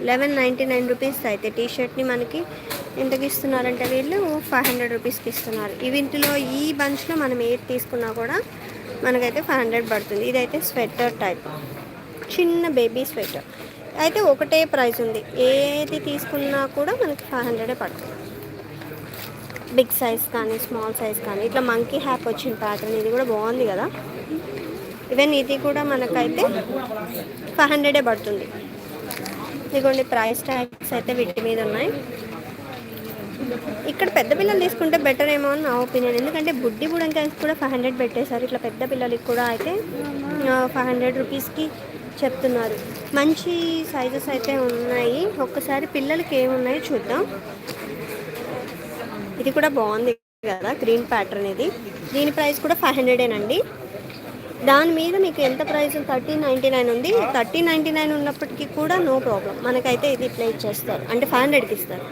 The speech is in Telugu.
1199 రూపీస్ అయితే టీ షర్ట్ని మనకి ఎంతకి ఇస్తున్నారంటే వీళ్ళు 500 రూపీస్కి ఇస్తున్నారు. వీటిలో ఈ బంచ్లో మనం ఏది తీసుకున్నా కూడా మనకైతే 500 పడుతుంది. ఇదైతే స్వెటర్ టైప్, చిన్న బేబీ స్వెటర్ అయితే ఒకటే ప్రైస్ ఉంది. ఏది తీసుకున్నా కూడా మనకి 500 పడుతుంది. బిగ్ సైజ్ కానీ స్మాల్ సైజ్ కానీ ఇట్లా మంకీ హ్యాప్ వచ్చిన ప్యాటర్న్ ఇది కూడా బాగుంది కదా. ఈవెన్ ఇది కూడా మనకైతే 500 పడుతుంది. ఇదిగోండి ప్రైస్ ట్యాగ్స్ అయితే వీటి మీద ఉన్నాయి. ఇక్కడ పెద్ద పిల్లలు తీసుకుంటే బెటర్ ఏమో అని నా ఒపీనియన్. ఎందుకంటే బుడ్డి బుడంకాయకి కూడా 500 పెట్టేశారు. ఇట్లా పెద్ద పిల్లలకి కూడా అయితే 500 రూపీస్కి చెప్తున్నారు. మంచి సైజెస్ అయితే ఉన్నాయి. ఒక్కసారి పిల్లలకి ఏమున్నాయో చూద్దాం. ఇది కూడా బాగుంది కదా, గ్రీన్ ప్యాటర్న్. దీని ప్రైస్ కూడా 500 దాని మీద మీకు ఎంత ప్రైస్ 1399 ఉంది. 1399 ఉన్నప్పటికీ కూడా నో ప్రాబ్లం, మనకైతే ఇది ఇట్లా ఇచ్చేస్తారు, అంటే 500కి ఇస్తారు.